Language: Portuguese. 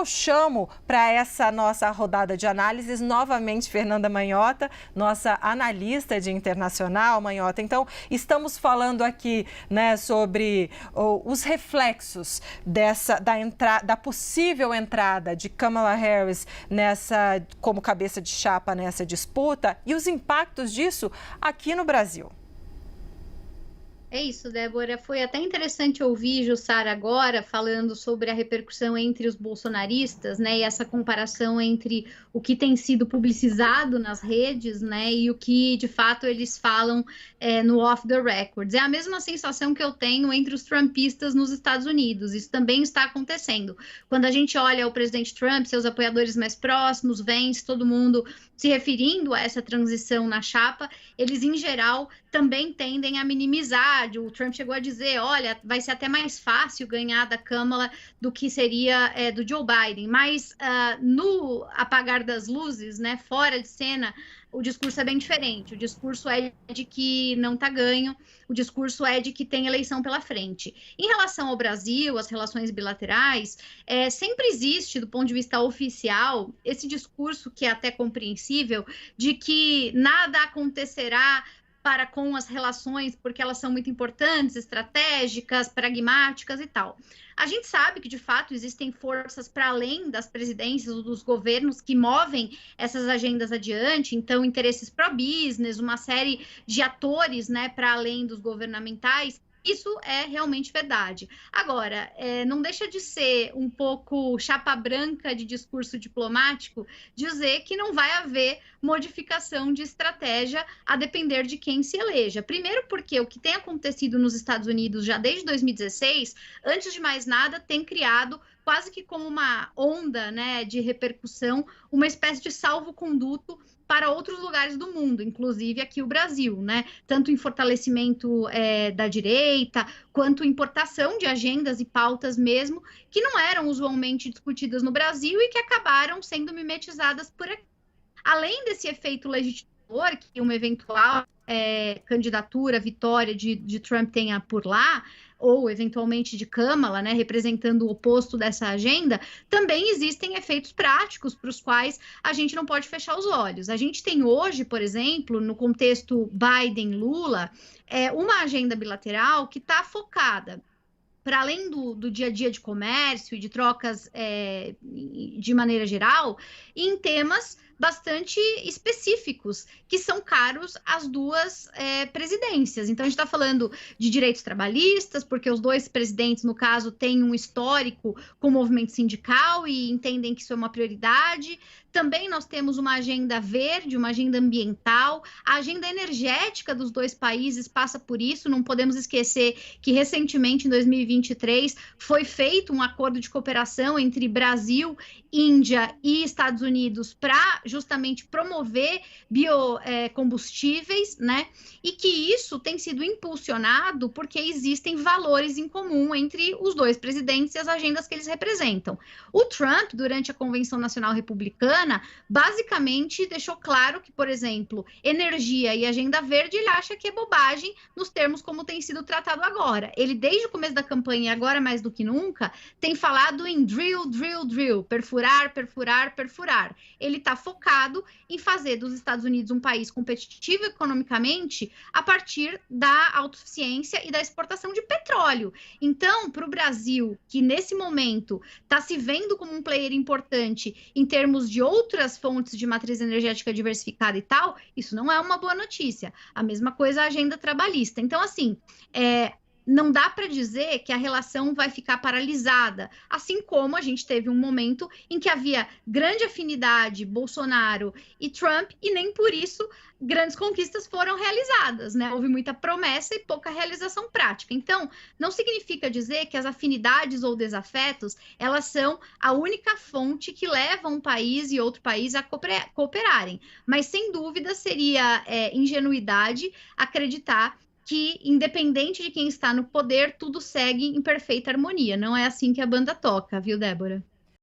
Eu chamo para essa nossa rodada de análises novamente Fernanda Manhota, nossa analista de internacional. Manhota, então estamos falando aqui, né, sobre os reflexos da possível entrada de Kamala Harris como cabeça de chapa nessa disputa e os impactos disso aqui no Brasil. É isso, Débora. Foi até interessante ouvir Jussara agora falando sobre a repercussão entre os bolsonaristas, né? E essa comparação entre o que tem sido publicizado nas redes, né? E o que de fato eles falam no off the records. É a mesma sensação que eu tenho entre os trumpistas nos Estados Unidos. Isso também está acontecendo. Quando a gente olha o presidente Trump, seus apoiadores mais próximos, Vance, todo mundo se referindo a essa transição na chapa, eles em geral também tendem a minimizar. O Trump chegou a dizer, olha, vai ser até mais fácil ganhar da Kamala do que seria do Joe Biden. Mas no apagar das luzes, né, fora de cena, o discurso é bem diferente. O discurso é de que não está ganho, o discurso é de que tem eleição pela frente. Em relação ao Brasil, as relações bilaterais, sempre existe, do ponto de vista oficial, esse discurso que é até compreensível, de que nada acontecerá para com as relações, porque elas são muito importantes, estratégicas, pragmáticas e tal. A gente sabe que, de fato, existem forças para além das presidências ou dos governos que movem essas agendas adiante, então interesses pró-business, uma série de atores, né, para além dos governamentais. Isso é realmente verdade. Agora, não deixa de ser um pouco chapa branca de discurso diplomático dizer que não vai haver modificação de estratégia a depender de quem se eleja. Primeiro porque o que tem acontecido nos Estados Unidos já desde 2016, antes de mais nada, tem criado quase que como uma onda, né, de repercussão, uma espécie de salvo-conduto para outros lugares do mundo, inclusive aqui o Brasil, né? Tanto em fortalecimento da direita, quanto importação de agendas e pautas mesmo, que não eram usualmente discutidas no Brasil e que acabaram sendo mimetizadas por aqui. Além desse efeito legitimador que uma eventual candidatura, vitória de Trump tenha por lá, ou eventualmente de Kamala, né, representando o oposto dessa agenda, também existem efeitos práticos para os quais a gente não pode fechar os olhos. A gente tem hoje, por exemplo, no contexto Biden-Lula, uma agenda bilateral que está focada para além do dia a dia de comércio e de trocas de maneira geral, em temas bastante específicos, que são caros às duas presidências. Então, a gente está falando de direitos trabalhistas, porque os dois presidentes, no caso, têm um histórico com o movimento sindical e entendem que isso é uma prioridade. Também nós temos uma agenda verde, uma agenda ambiental. A agenda energética dos dois países passa por isso. Não podemos esquecer que, recentemente, em 2023, foi feito um acordo de cooperação entre Brasil, Índia e Estados Unidos para justamente promover biocombustíveis, né? E que isso tem sido impulsionado porque existem valores em comum entre os dois presidentes e as agendas que eles representam. O Trump, durante a Convenção Nacional Republicana, basicamente deixou claro que, por exemplo, energia e agenda verde, ele acha que é bobagem nos termos como tem sido tratado agora. Ele, desde o começo da campanha, e agora mais do que nunca, tem falado em drill, drill, drill, perfurar, perfurar, perfurar. Ele está focado em fazer dos Estados Unidos um país competitivo economicamente a partir da autossuficiência e da exportação de petróleo. Então, para o Brasil, que nesse momento está se vendo como um player importante em termos de outras fontes de matriz energética diversificada e tal, isso não é uma boa notícia. A mesma coisa a agenda trabalhista. Então, assim, não dá para dizer que a relação vai ficar paralisada, assim como a gente teve um momento em que havia grande afinidade Bolsonaro e Trump, e nem por isso grandes conquistas foram realizadas, né? Houve muita promessa e pouca realização prática. Então, não significa dizer que as afinidades ou desafetos, elas são a única fonte que leva um país e outro país a cooperarem. Mas, sem dúvida, seria ingenuidade acreditar que, independente de quem está no poder, tudo segue em perfeita harmonia. Não é assim que a banda toca, viu, Débora?